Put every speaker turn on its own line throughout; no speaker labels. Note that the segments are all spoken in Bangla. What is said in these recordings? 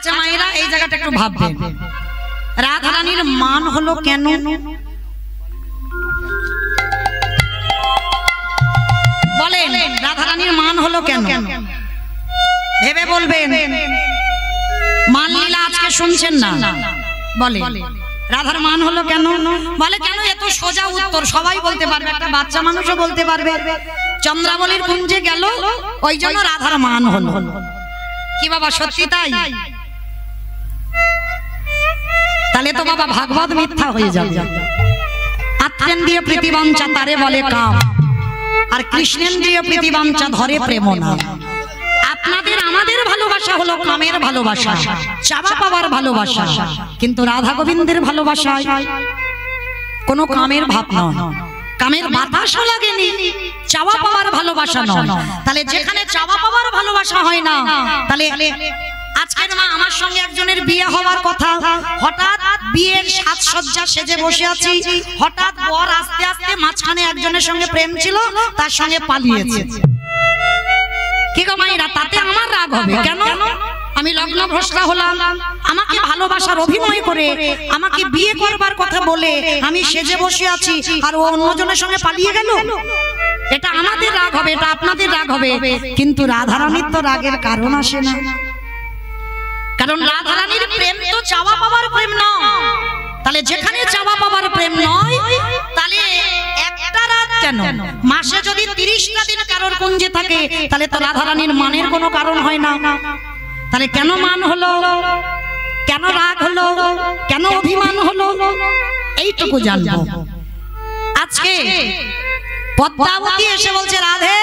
আচ্ছা মায়েরা এই জায়গাটা একটু ভাববেন, রাধারানীর মান হলো কেন? বলেন, রাধারানীর মান হলো কেন? ভেবে বলবেন। মান লীলা আজকে শুনছেন না? বলে রাধার মান হলো কেন? বলে কেন? এত সোজা উত্তর সবাই বলতে পারবে, একটা বাচ্চা মানুষও বলতে পারবে। চন্দ্রাবলীর কুঞ্জে গেল, ওই জন্য রাধার মান হলো। কি বাবা সত্যি তাই? তাহলে তো বাবা ভাগবত মিথ্যা হয়ে যাবে। আত্মেন্দ্রিয় প্রীতিবাঞ্ছা তারে বলে কাম, আর কৃষ্ণেন্দ্রিয় প্রীতিবাঞ্ছা ধরে প্রেম না। আপনাদের আমাদের ভালোবাসা হলো কামের ভালোবাসা, চাওয়া পাওয়ার ভালোবাসা, কিন্তু রাধা গোবিন্দের ভালোবাসা কোনো কামের ভাব নয়, কামের বাতাসও লাগেনি, চাওয়া পাওয়ার ভালোবাসা নয়। তাহলে যেখানে চাওয়া পাওয়ার ভালোবাসা হয় না, তাহলে আজকের মা আমার সঙ্গে একজনের বিয়ে হওয়ার কথা, হঠাৎ বিয়ের সাজসজ্জা সেজে বসে আছি, হঠাৎ বর আস্তে আস্তে মাঝখানে একজনের সঙ্গে প্রেম ছিল, তার সঙ্গে পালিয়েছে। কি গো মায়েরা, তাতে আমার রাগ হবে কেন? আমি লগ্ন ভ্রষ্টা হলাম, আমাকে ভালোবাসার অভিনয় করে আমাকে বিয়ে করবার কথা বলে আমি সেজে বসে আছি, আর ও অন্যজনের সঙ্গে পালিয়ে গেল। এটা আমাদের রাগ হবে, এটা আপনাদের রাগ হবে, কিন্তু রাধারানীর তো রাগের কারণ আসে না। কারণ রাধারানীর প্রেম তো চাওয়া পাওয়ার প্রেম নয়। তাহলে যেখানে চাওয়া পাওয়ার প্রেম নয়, তাহলে একটা রাত কেন? মাসে যদি 30টা দিন কারোর কুঞ্জে থাকে, তাহলে তো রাধারানীর মানের কোনো কারণ হয় না। তাহলে কেন মান হলো, কেন রাগ হলো, কেন অভিমান হলো, এইটুকু জানবো। আজকে পদ্মাবতী এসে বলছে, রাধে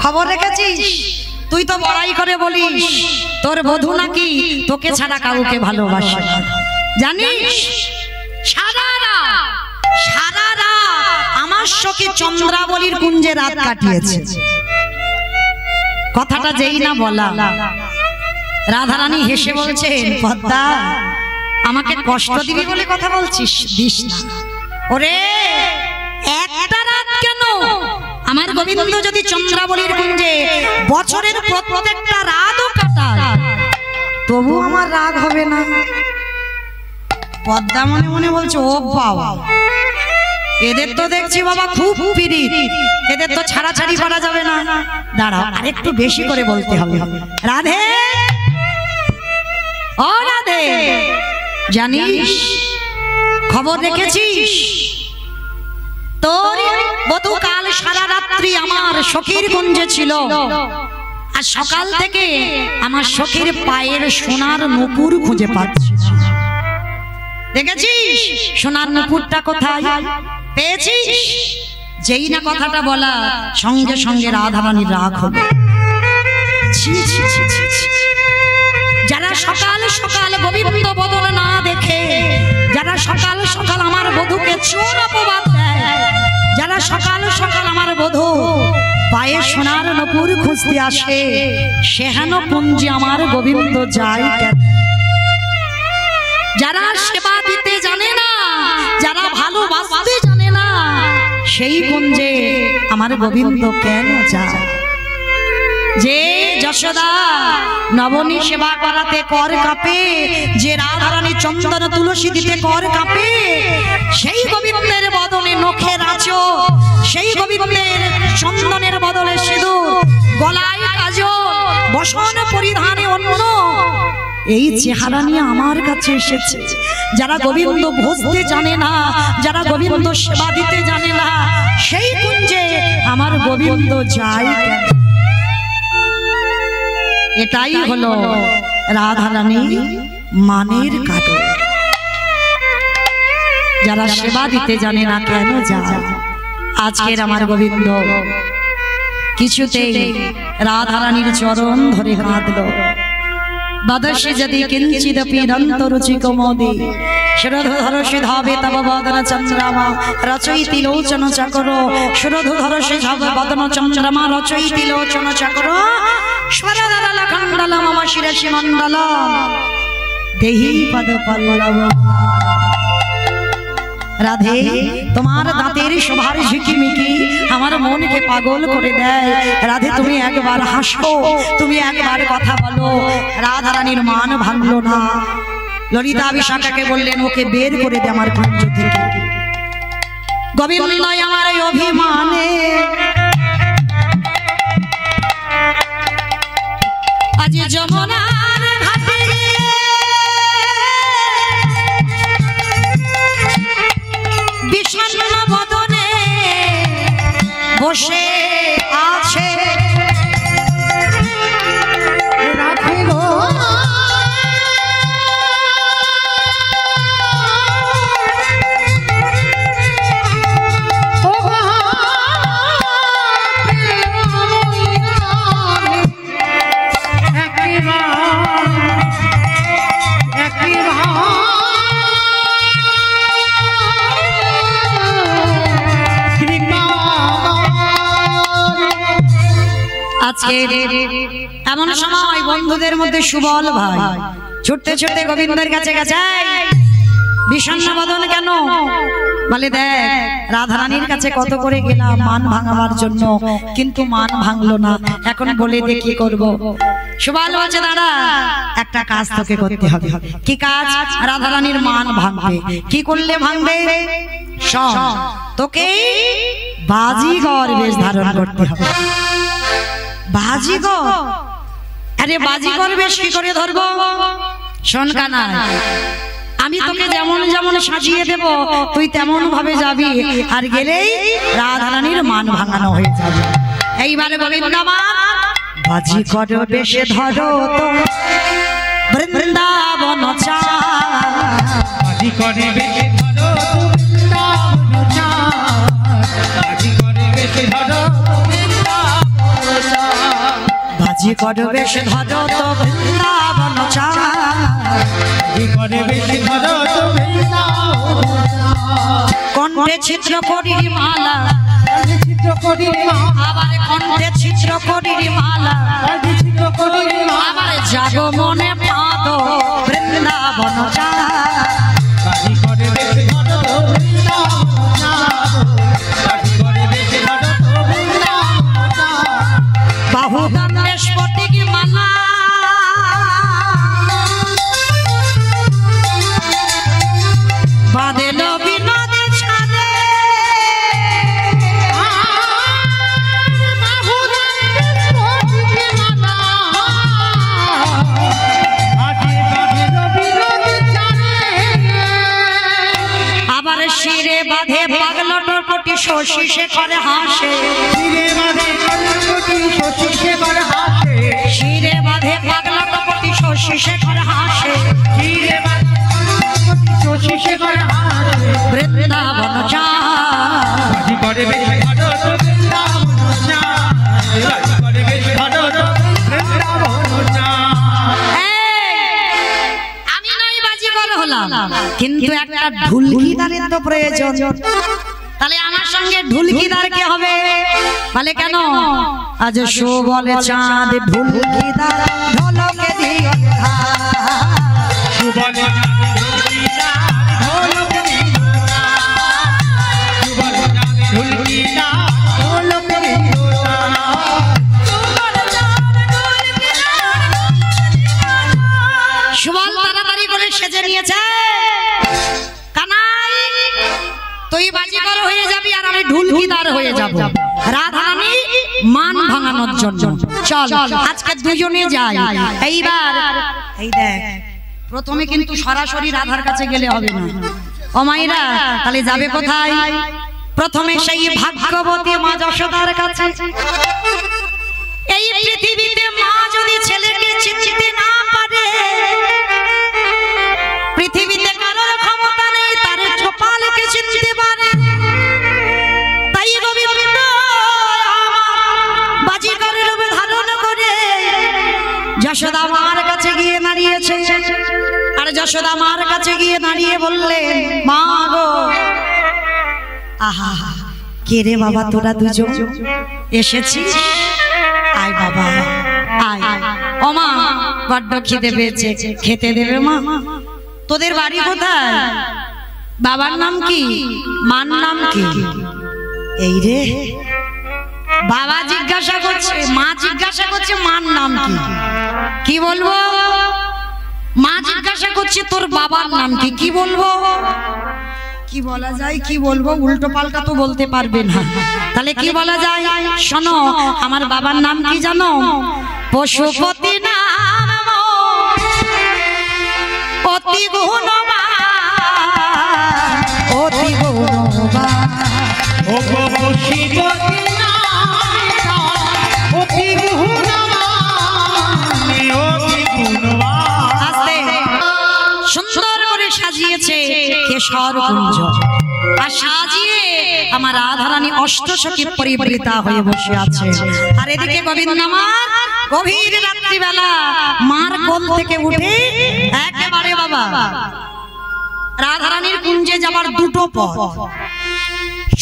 খবর রেখেছিস? তুই তো বড়াই করে বলিস তোর বধূ নাকি তোকে ছাড়া কাউকে ভালোবাসে, জানিস? সারা রাত আমার সখী চন্দ্রাবলীর কুঞ্জে রাত কাটিয়েছে। কথাটা যেই না বলা, রাধারানী হেসে বলছেন, পদ্মা আমাকে কষ্ট দিবি বলে কথা বলছিস? দিস না ওরে, একটা রাত কেন, আমার গোবিন্দ যদি চন্দ্রাবলীর কুঞ্জে বছরের প্রত্যেকটা রাতও কাটায়, তবু আমার রাগ হবে না। পদ্মা মনে মনে বলছে, ও বাবা, এদের তো দেখছি বাবা খুব পীড়িত, এদের তো ছাড়াছাড়ি করা যাবে না। দাঁড়াও, আরেকটু বেশি করে বলতে হবে। রাধে, ও রাধে, জানিস খবর রেখেছিস? তোর বধূ কাল সারা রাত্রি আমার সখীর কুঞ্জে ছিল, আর সকাল থেকে আমার সখীর পায়ের সোনার নুপুর খুঁজে পাচ্ছি। দেখেছিস সোনার নুপুরটা কোথায়? পেয়েছিস? যেই না কথাটা বলা, সঙ্গে সঙ্গে রাধারানীর রাগ হবে। যারা সকাল সকাল গোবিন্দ বদন না দেখে, যারা সকাল সকাল আমার বধূকে চোর অপবাদ দেয়, যারা সকাল সকাল আমার বধূ পায়ে সোনার নুপুর খুঁজতে আসে, সেহেন কুঞ্জে আমার গোবিন্দ যায় কেন? যারা সেবা দিতে জানে না, যারা ভালোবাসতে জানে না, সেই কুঞ্জে আমার গোবিন্দ কেন যায়? যে যশোদা নবনী সেবা করাতে কর কাঁপে, যে রাধারানী চন্দন তুলসী দিতে কর কাঁপে, সেই গোবিন্দের বদলে নখের আঁচল, সেই গোবিন্দের চন্দনের বদলে সিঁদুর, গলায় কাজল, বসন পরিধানে অন্য, এই চেহারা নিয়ে আমার কাছে এসেছে। যারা গোবিন্দ ভজতে জানে না, যারা গোবিন্দ সেবা দিতে জানে না, সেই কুঞ্জে আমার গোবিন্দ যায় কেন? এটাই হলো রাধারানী মানের কারণ। যারা সেবা দিতে জানে না কেন যায়? আজকের আমার গোবিন্দ কিছুতেই রাধারানীর চরণ ধরে কাঁদল। বদস্য যদি কিঞ্চিদপি দন্তরুচি কোমদে শিরোধরসি ধাবে তব বদন চন্দ্রমা রচয়িতি লোচন চক্র, শিরোধরসি ধাবে বদন চন্দ্রমা রচয়িতি লোচন চক্র, স্বরদল খণ্ডল মম শিরসি মণ্ডল দেহি পদ পল্লব। রাধে তোমার দাঁতের শোভার ঝিকিমিকি আমার মনকে পাগল করে দেয়। রাধে তুমি একবার হাসো, তুমি একবার কথা বলো। রাধা রানীর মান ভাঙলো না। ললিতা বিশাখাকে বললেন ওকে বের করে দে আমার কুঞ্জ থেকে। গোবিন্দ আমার অভিমানে আজ যমুনার ঘাটে বিষণ্ণ বদনে বসে আছে রাধে গো। আজকে এমন সময় বন্ধুদের মধ্যে সুবল ভাই ছুটতে ছুটতে গোবিন্দের কাছে গেছে। বিষণ্ণ বদন কেন? বলে দেখ রাধারানীর কাছে কত করে গেলাম মান ভাঙাবার জন্য, কিন্তু মান ভাঙলো না। এখন বলে দে কি করব? সুবল বলছে দাদা একটা কাজ তোকে করতে হবে। কি কাজ? রাধারানীর মান ভাঙবে। কি করলে ভাঙবে? শোন, তোকে বাজিগর বেশ ধারণ করতে হবে। বাজিগর? আরে বাজিগর বেশ কি করে ধরবো? শোন কানা, আমি তোকে যেমন যেমন সাজিয়ে দেব তুই তেমন ভাবে যাবি, আর গেলেই রাধারানীর মান ভাঙানো হয়ে যাবে। এইবারে গোবিন্দমান বাজিগর বেশে ধরো তো বৃন্দাবন চা, বাজিগর বেশে ধরো তো বৃন্দাবন চা, বাজিগর বেশে ধরো বাজি করে বেশ ধরো তো বৃন্দাবন চা, বাজি করে বেশ ধরো তো বৃন্দাবন চা। কণ্ঠে ছিদ্র করি মালা, ছিদ্র করি আবার কণ্ঠে ছিদ্র করি মালা, ছিদ্র করি আবার জাগো মনে পাদ বৃন্দাবন চা, বাজি করে বেশ ধরো তো বৃন্দাবন চা, বাজি করে বেশ ধরো তো বৃন্দাবন চা। বাহু স্ফটিক মালা বাঁধল বিনোদ ছাড়ে, আবার শিরে বাঁধে পাগল টপটি শশী শেখরে হাসে, শিরে বাঁধে শশী শেখর হাসে, শিরে বাঁধে পাগলা টপটি শশী শেখর হাসে, শিরে বাঁধে শশী শেখর হাসে বৃন্দাবন চা, বাজি করে বেশ ধরো তো বৃন্দাবন চা, বাজি করে বেশ ধরো তো বৃন্দাবন চা। আমি নই বাজিগর হলাম, কিন্তু একটা ঢুলকিদারের তো প্রয়োজন। তাহলে আমার সঙ্গে ঢুলকিদার কে হবে? বলে কেন? আজ শো বলে চাঁদ ঢুলকিদার ঢোলকে দিও সুবল তাড়াতাড়ি করে সেজে নিয়েছে। কানাই তুই বাজিগর হয়ে যাবি আর আমি ঢুলকিদার হয়ে যাব রাধারানী মান ভাঙানোর জন্য। চল আজকে দুজনে যাই। এইবার এই দেখ, প্রথমে কিন্তু সরাসরি রাধার কাছে গেলে হবে না। ও মাইরা, তাহলে যাবে কোথায়? প্রথমে সেই ভাগ্যবতী মা যশোদার কাছে। এই পৃথিবীতে মা যদি ছেলেকে চিনতে না পারে, পৃথিবীতে কারোর ক্ষমতা নেই তার চোপালকে চিনতে পারে। তাই গোবিন্দ বাজিগরের রূপ ধারণ করে যশোদা মার কাছে গিয়ে দাঁড়িয়েছে। আর যশোদা মার কাছে গিয়ে দাঁড়িয়ে বললেন, মা গো, আহা কে রে বাবা তোরা দুজন এসেছিস? আয় বাবা আয়। ও মা, বড্ড খিদে পেয়েছে, খেতে দেবে মা? তোদের বাড়ি কোথায়? বাবার নাম কি, মার নাম কি? এই রে বাবা জিজ্ঞাসা করছে, মা জিজ্ঞাসা করছে মার নাম কি? কি বলবো? মা জিজ্ঞাসা করছে তোর বাবার নাম কি? কি বলবো? কি বলা যায়? কি বলবো? উল্টো পাল্টা তো বলতে পারবে না, তাহলে কি বলা যায়? শোনো, আমার বাবার নাম কি জানো? পশুপতি নাম অতি গুণবান, অতি গুণবান। ও পশুপতি নাম অতি গুণবান, অতি গুণবান। আস্তে সুন্দর করে সাজিয়েছে কেশর কুঞ্জ, আর সাজিয়ে আমার রাধারানী অষ্টসখী পরিবৃতা হয়ে বসে আছে। আর এদিকে গোবিন্দ আমার গভীর রাত্রিবেলা মার কোল থেকে উঠে একেবারে বাবা রাধারানীর কুঞ্জে যাবার দুটো পথ।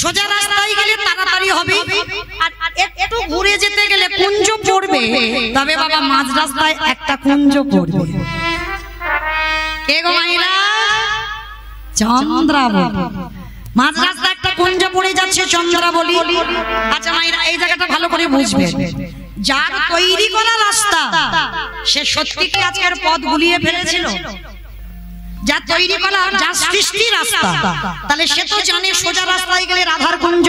সোজা রাস্তায় গেলে তাড়াতাড়ি হবে, আর একটু ঘুরে যেতে গেলে কুঞ্জ পড়বে, তবে বাবা মাঝ রাস্তায় একটা কুঞ্জ পড়বে। কে গো মাইরা? চন্দ্রাবলী। মাঝ রাস্তা একটা কুঞ্জ পড়ে যাচ্ছে, চন্দ্রাবলী। আচ্ছা মাইরা, এই জায়গাটা ভালো করে বুঝবেন, যার তৈরি করা রাস্তা সে সত্যি কি আজকের পথ গুলিয়ে ফেলেছিল? যা তৈরি করা, যা সৃষ্টি রাস্তা, তাহলে সে তো জানে সোজা রাস্তায় গেলে রাধার কুঞ্জ,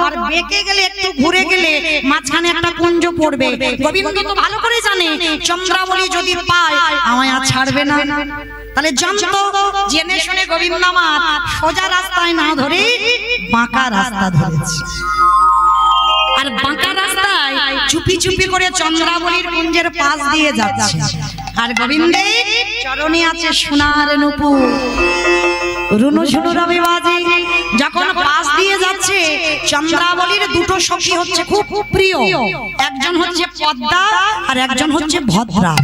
আর বেঁকে গেলে একটু ঘুরে গেলে মাঝখানে একটা কুঞ্জ পড়বে। গোবিন্দ তো ভালো করে জানে চন্দ্রাবলী যদি পায় আমায় আর ছাড়বে না, তাহলে জানতো, জেনে শুনে গোবিন্দ আমার সোজা রাস্তায় না ধরে বাঁকা রাস্তা ধরেছে। আর বাঁকা রাস্তায় চুপি চুপি করে চন্দ্রাবলীর কুঞ্জের পাশ দিয়ে যাচ্ছে, আর গোবিন্দের চরণে আছে সোনার নূপুর, রুনু ঝুনু রবি বাজে। যখন পাশ দিয়ে যাচ্ছে, চন্দ্রাবলীর দুটো সখী হচ্ছে খুব প্রিয়, একজন হচ্ছে পদ্মা আর একজন হচ্ছে ভদ্রা।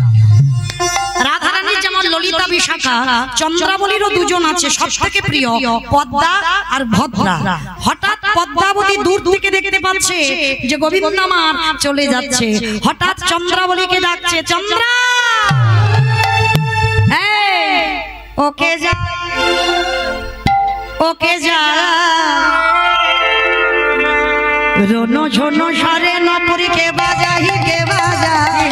রাধারানীর যেমন ললিতা বিশাখা, চন্দ্রাবলীরও দুজন আছে সব থেকে প্রিয়, পদ্মা আর ভদ্রা। হঠাৎ পদ্মাবতী দূর থেকে দেখতে পাচ্ছে যে গোবিন্দ আমার চলে যাচ্ছে, হঠাৎ চন্দ্রাবলীকে ডাকছে, চন্দ্রা ওকে যা, ওকে যা। রনো ঝনো সারে নপুরি কে বাজাই, কে বাজাই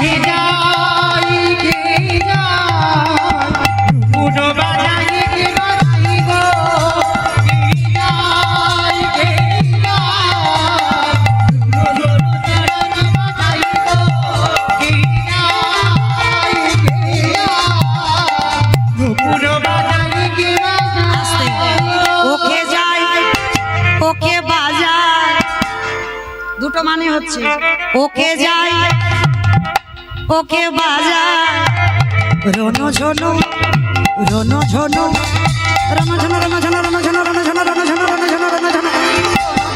মানে হচ্ছে ওকে যাই, ওকে বাজায়, রনো ঝনো, রনো ঝনো, রনো ঝনো, রনো ঝনো, রনো ঝনো, রনো ঝনো, রনো ঝনো, রনো ঝনো, রনো ঝনো,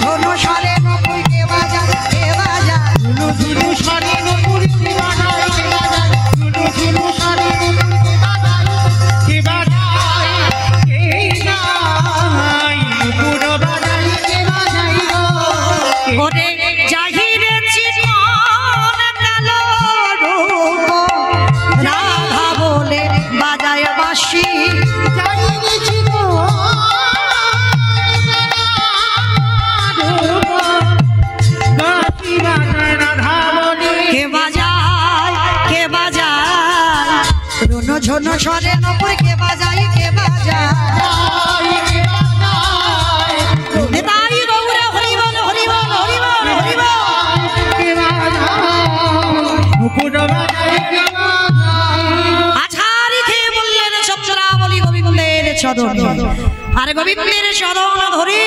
ঝনো সারে নপুরি কে বাজায়, কে বাজায়, ঝুনু ঝুনু সারে নপুরি কে বাজায়, কে বাজায়, ঝুনু ঝুনু সারে নপুরি কে বাজায়, কে বাজায়, কে নাই নপুর বাজায়, কে বাজায় গো। ওরে জাহিরে চিকন কালো রূপ, রাধা বলে বাজায় বাঁশি, জাহিরে চিকন রূপ, বাঁশি বাজায় রাধা বলে, কে বাজায়, কে বাজায়, রনো ঝনো স্বরে নপুর কে বাজায়, কে বাজায়, আর গোবিন্দের চরণ ধরে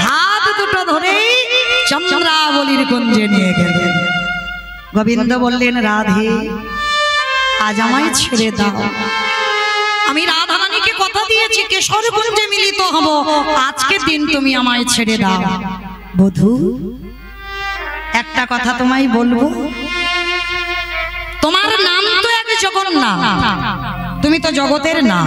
হাত দুটো ধরে চন্দ্রাবলীর কুঞ্জে নিয়ে গেলেন। গোবিন্দ বললেন, রাধে আজ আমায় ছেড়ে দাও, আমি রাধারানীকে কথা দিয়েছি কেশর কুঞ্জে মিলিত হব, আজকে দিন তুমি আমায় ছেড়ে দাও। বধূ একটা কথা তোমায় বলবো, তোমার নাম তো এক জগন্নাথ, তুমি তো জগতের না,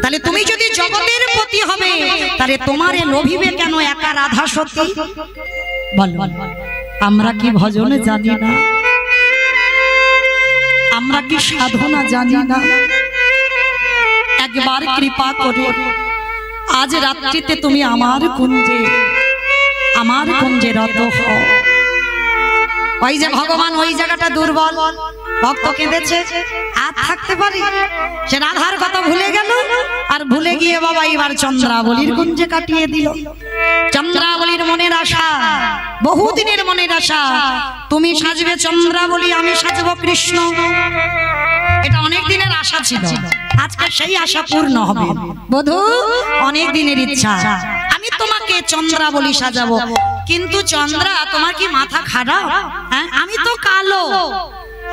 তাহলে তুমি যদি জগতের পতি হবে তাহলে তোমারে লোভিবে কেন একা রাধা সতী? বল, আমরা কি ভজনে জানি না? আমরা কি সাধনা জানি না? একবার কৃপা করে আজ রাত্রিতে তুমি আমার কুঞ্জে রত হও। ওই যে ভগবান ওই জায়গাটা দুর্বল, ভক্ত কেঁদেছে, আর থাকতে পারি, সে রাধার কথা ভুলে গেল, আর ভুলে গিয়ে বাবা এবার চন্দ্রাবলীর কুঞ্জে কাটিয়ে দিল। চন্দ্রাবলীর মনের আশা, বহুদিনের মনের আশা, তুমি সাজবে চন্দ্রাবলী, আমি সাজবো কৃষ্ণ। এটা অনেক দিনের আশা ছিল, আজকে সেই আশা পূর্ণ হবে। বধূ, অনেক দিনের ইচ্ছা, আমি তোমাকে চন্দ্রাবলী সাজাবো। কিন্তু চন্দ্রা, তোমার কি মাথা খারাপ? হ্যাঁ, আমি তো কালো।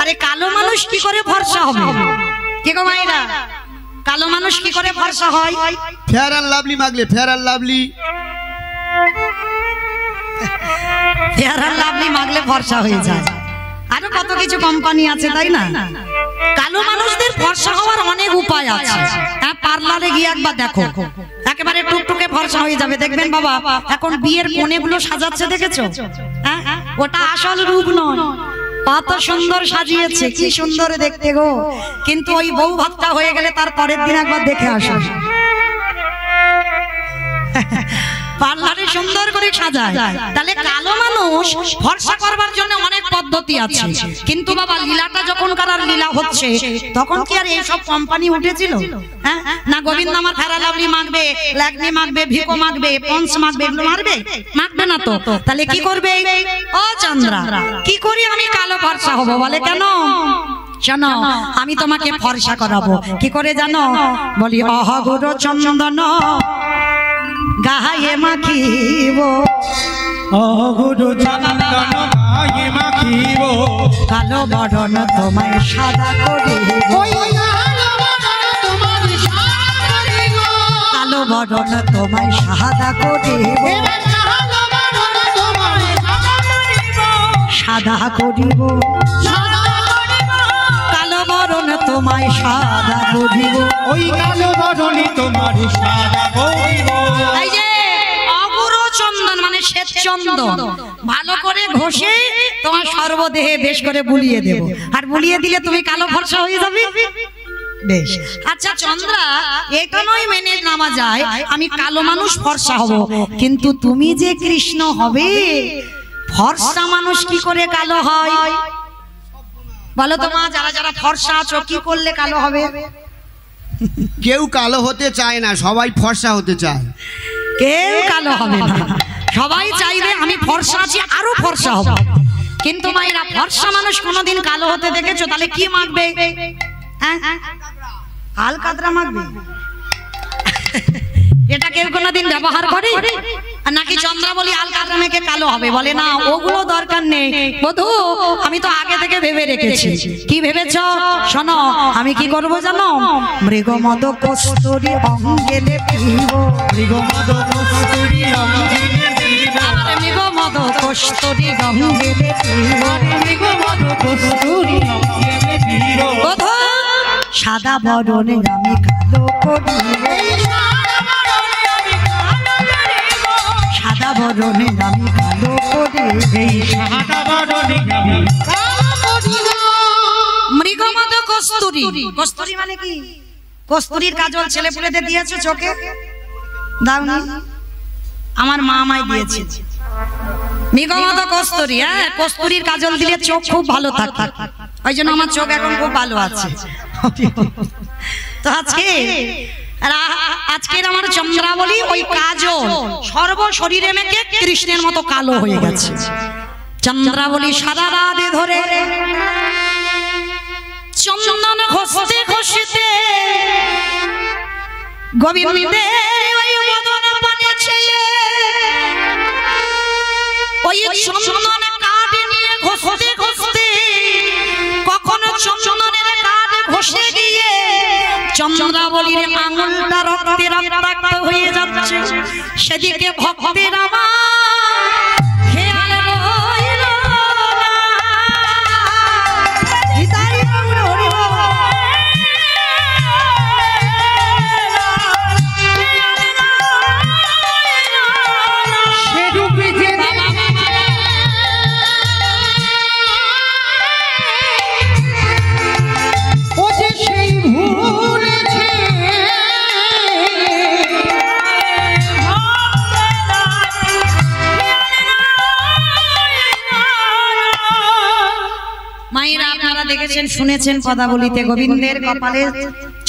আরে কালো মানুষ কি করে ফর্সা হবে? কে গো মায়েরা, কালো মানুষ কি করে ফর্সা হয়?
ফেয়ার অ্যান্ড লাভলি মাগলে, fair and lovely,
fair and lovely মাগলে ফর্সা হয়ে যায়। আরো কত কিছু কোম্পানি আছে, তাই না? কালো মানুষদের ফর্সা হওয়ার অনেক উপায় আছে। হ্যাঁ, পার্লারে গিয়ে একবার দেখো, একেবারে টুকটুকে ফর্সা হয়ে যাবে। দেখবেন বাবা, এখন বিয়ের কোণেগুলো সাজাচ্ছে, দেখেছো? হ্যাঁ, ওটা আসল রূপ নয়, কত সুন্দর সাজিয়েছে, কি সুন্দর দেখতে গো। কিন্তু ওই বউ ভাতটা হয়ে গেলে তার পরের দিন একবার দেখে আসো, পার্লারে সুন্দর করে সাজায়। তাহলে কালো মানুষ ফর্সা করবার জন্য অনেক পদ্ধতি আছে। কিন্তু বাবা, লীলাটা যখন কারার লীলা হচ্ছে, তখন কি আর এইসব কোম্পানি উঠেছিল? হ্যাঁ, না গোবিন্দ আমার ফেরা লাভলি মাগবে, ল্যাগনি মাগবে, ভিকো মাগবে, পন্স মাগবে, এগুলো মাগবে না তো। তাহলে কি করবে? ও চন্দ্রা, কি করি আমি কালো ফর্সা হব? বলে কেন? জানো, আমি তোমাকে ফর্সা করাবো। কি করে জানো? বলি, অহগুর চন্দন গায়ে মাখিব,
অগুরু চন্দন গায়ে মাখিব,
কালো বরণ তোমায় সাদা করিব, কালো বরণ তোমায় সাদা করিব, সাদা করিব, কালো বরণ তোমায় সাদা করিব,
ওই কালো বরণে তোমার সাদা করিব।
এই যে অগুর চন্দন মানে শ্বেত চন্দন, ভালো করে ঘষে তোমার সর্বদেহে বেশ করে বুলিয়ে দেব, আর বুলিয়ে দিলে তুমি কালো ফর্সা হয়ে যাবে। বেশ, আচ্ছা চন্দ্রা, এটা নয় মেনে নেওয়া যায় আমি কালো মানুষ ফর্সা হব, কিন্তু তুমি যে কৃষ্ণ হবে, ফর্সা মানুষ কি করে কালো হয় বলো তো মা? যারা যারা ফর্সা আছো, কি করলে কালো হবে?
কেউ কালো হতে চায় না, সবাই ফর্সা হতে চায়।
কেউ কালো হবে না, সবাই চাইবে আমি ফর্সা আছি, আরো ফর্সা হব। কিন্তু মায়েরা, ফর্সা মানুষ কোনোদিন কালো হতে দেখেছো? তাহলে কি মাখবে? আলকাতরা মাখবে? এটা কেউ কোনোদিন ব্যবহার করে? নাকি চন্দ্রাবলী আলকাতরা মেখে কালো হবে? বলে না, ওগুলো দরকার নেই। বধূ, আমি তো আগে থেকে ভেবে রেখেছি। কি ভেবেছ? শোনো, আমি কি করব জানো? মৃগমদ কস্তুরী অঙ্গে লেপিব,
মৃগমদ কস্তুরী অঙ্গে লেপিব,
মৃগমদ কস্তুরী অঙ্গে লেপিব,
মৃগমদ কস্তুরী অঙ্গে লেপিব,
বধূ সাদা বরণে আমি কালো করিব, সাদা বরণে আমি কালো করিব,
সাদা বরণে আমি
মৃগমদ কস্তুরী। কস্তুরী মানে কি? কস্তুরীর কাজল ছেলে পুলেদের দিয়েছো চোখে? দাওনি? আমার মা আমায় দিয়েছে মৃগমদ কস্তুরী। হ্যাঁ, কস্তুরীর কাজল দিলে চোখ খুব ভালো থাকে, ওই জন্য আমার চোখ এখন খুব ভালো আছে। তো আজকের আমার চন্দ্রাবলী ওই কাজল সর্ব শরীরে মেখে কৃষ্ণের মতো কালো হয়ে গেছে। চন্দ্রাবলী সারা রাত ধরে চন্দন ঘষতে ঘষতে গোবিন্দের ওই বদন পানে ছেয়ে ওই চন্দন কাঠ নিয়ে ঘষতে ঘষতে কখনো চন্দনের কাঠ ঘষে গিয়ে চন্দ্রাবলীর আঙুলটা রক্তে রক্তাক্ত হয়ে যাচ্ছে। সেদিকে ভক্তের আমার খেয়াল রইল না। হৃদয় গৌর হরি বল। সে রূপে যে ও যে সেই ভুলেছে শুনেছেন পদাবলিতে গোবিন্দের কপালে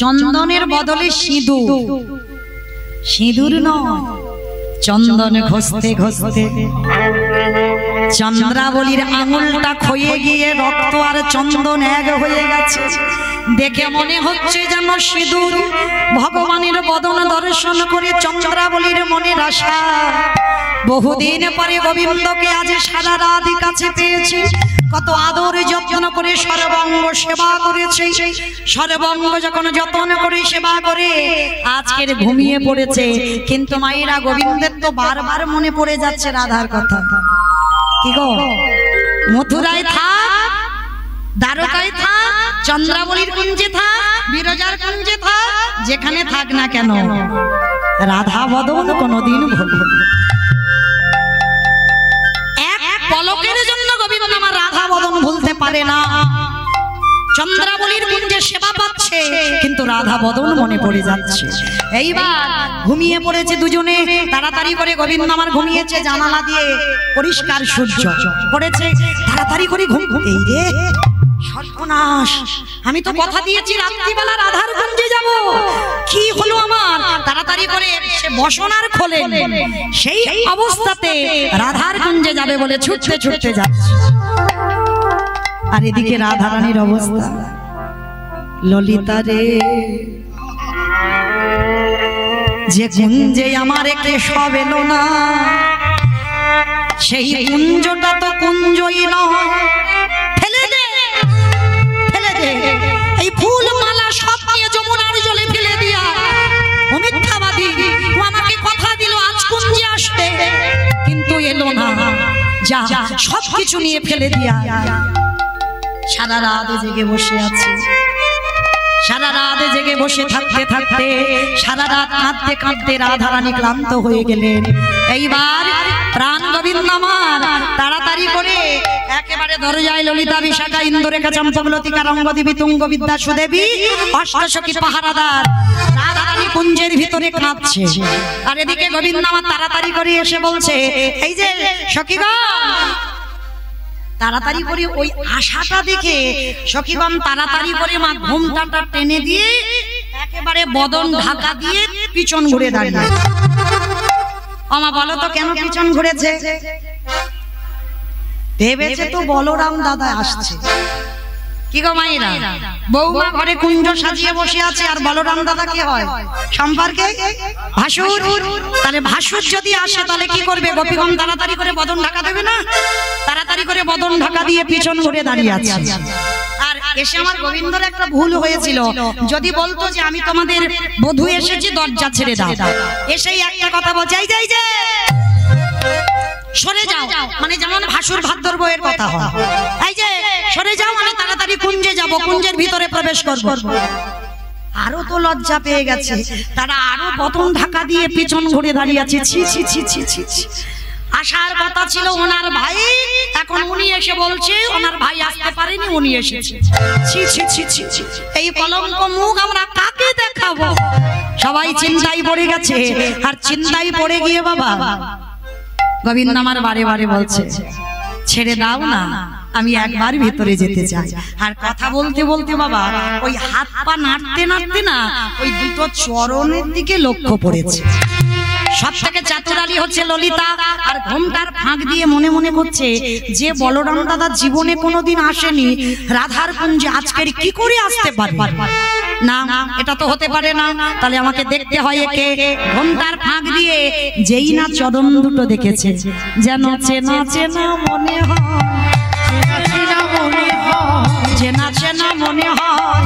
চন্দনের বদলে সিঁদুর, সিঁদুর নয় চন্দন ঘষতে ঘষতে চন্দ্রাবলীর আঙুলটা ক্ষয়ে গিয়ে রক্ত আর চন্দন এক হয়ে গেছে। দেখে মনে হচ্ছে যেন সিঁদুর। ভগবানের বদন দর্শন করে চন্দ্রাবলীর মনের আশা, বহুদিন পরে গোবিন্দকে আজ সারা রাত কাছে পেয়েছি। কত আদর যত্ন করে সর্বাঙ্গ সেবা করেছে। সর্বাঙ্গ যখন যত্ন করে সেবা করে আজকের ঘুমিয়ে পড়েছে। কিন্তু মায়েরা গোবিন্দের তো বারবার মনে পড়ে যাচ্ছে রাধার কথা। কি গো, মথুরায় থাক, দ্বারকায় থাক, চন্দ্রাবলীর কুঞ্জে থাক, বিরজার কুঞ্জে থাক, যেখানে থাক না কেন রাধা বদন কোনদিন ভুলবে না। এক পলকের জন্য গোবিন্দ আমার রাধা বদন ভুলতে পারে না। চন্দ্রাবলীর কুঞ্জে সেবা পাচ্ছে কিন্তু রাধা বদন মনে পড়ে যাচ্ছে। এইবার ঘুমিয়ে পড়েছে দুজনে। তাড়াতাড়ি করে গোবিন্দ আমার ঘুমিয়েছে, জানালা দিয়ে পরিষ্কার সূর্য পড়েছে। তাড়াতাড়ি করে ঘুম, এই রে সর্বনাশ, আমি তো কথা দিয়েছি রাত্রিবেলা রাধার কুঞ্জে যাব, কি হলো আমার? তাড়াতাড়ি করে সে বসনার খোলে, সেই অবস্থাতে রাধার কুঞ্জে যাবে বলে ছুটতে ছুটতে যাচ্ছে। আর এদিকে রাধা রানীর অবস্থা, ললিতা রে যে কুঞ্জে আমার কেশব এলো না, সেই কুঞ্জটা তো কুঞ্জই নয়, ফেলে দে ফেলে দে। এই ফুল মালা সব নিয়ে যমুনার জলে ফেলে দিয়া, ও মিথ্যাবাদী, ও আমাকে কথা দিল আজ কুঞ্জে আসবে কিন্তু এলো না, যা সব কিছু নিয়ে ফেলে দিয়া। সারা রাত জেগে বসে আছে, সারা রাত জেগে বসে থাকতে থাকতে সারা রাত কাঁদতে কাঁদতে রাধা রানী ক্লান্ত হয়ে গেলেন। এইবার প্রাণ গোবিন্দ আমার তাড়াতাড়ি করে একেবারে দরজায় ললিতা, বিশাখা, ইন্দুরেখা, চম্পকলতিকা, রঙ্গদেবী, তুঙ্গ, বিদ্যা, সুদেবী, অষ্টসখী পাহারাদার রাধা রানী কুঞ্জের ভিতরে কাঁদছে। আর এদিকে গোবিন্দ আমার তাড়াতাড়ি করে এসে বলছে, এই যে সখীগণ, তাড়াতাড়ি করে ওই আশাটা দেখে সখীগণ তাড়াতাড়ি করে মা ঘুমটাটা টেনে দিয়ে একেবারে বদন ঢাকা দিয়ে পিছন ঘুরে দাঁড়িয়ে। আমা বলো তো কেন পিছন ঘুরেছে? ভেবেছে তো বলরাম দাদা আসছে। কি গো মায়েরা, বৌমা ঘরে কুঞ্জ সাজিয়ে বসে আছে আর বলরাম দাদা কে হয়? সম্পর্কে ভাসুর। তাহলে ভাসুর যদি আসে তাহলে কি করবে? গোপীগণ তাড়াতাড়ি করে বদন ঢাকা দেবে না? তাড়াতাড়ি করে বদন ঢাকা দিয়ে পিছন ঘুরে দাঁড়িয়ে আছে। আর এসে আমার গোবিন্দর একটা ভুল হয়েছিল, যদি বলতো যে আমি তোমাদের বধূ এসেছি, দরজা ছেড়ে দাও, এসেই একটা কথা বলছে, এই যে সরে যাও, মানে যেমন ভাসুর ভাদ্র বইয়ের কথা হয়, এই যে সরে যাও, আমি তাড়াতাড়ি কুঞ্জে যাব, কুঞ্জের ভিতরে প্রবেশ করব। আরো তো লজ্জা পেয়ে গেছে, তারা আরো বদন ঢাকা দিয়ে পিছন ঘুরে দাঁড়িয়ে আছে। ছি ছি ছি ছি ছি ছি। আসার কথা ছিল ওনার ভাই, এখন উনি এসে বলছে ওনার ভাই আসতে পারেনি, উনি এসেছে। ছি ছি ছি ছি ছি। এই কলঙ্ক মুখ আমরা কাকে দেখাবো? সবাই চিন্তায় পড়ে গেছে। আর চিন্তায় পড়ে গিয়ে বাবা গোবিন্দ আমার বারে বারে বলছে, ছেড়ে দাও না, আমি একবার ভিতরে যেতে চাই। আর কথা বলতে বলতে বাবা ওই হাত পা নাড়তে নাড়তে না ওই দুটো চরণের দিকে লক্ষ্য পড়েছে। সব থেকে চাতুরালি হচ্ছে ললিতা। আর ঘুমটার ফাঁক দিয়ে মনে মনে করছে, যে বলরাম দাদা জীবনে কোনোদিন আসেনি রাধার কুঞ্জে, আজকের কি করে আসতে পারে? না, এটা তো হতে পারে না, তাহলে আমাকে দেখতে হয় একে। ঘুমটার ফাঁক দিয়ে যেই না চরণ দুটো দেখেছে, যেন চেনা চেনা মনে হয়, চেনা চেনা মনে হয়,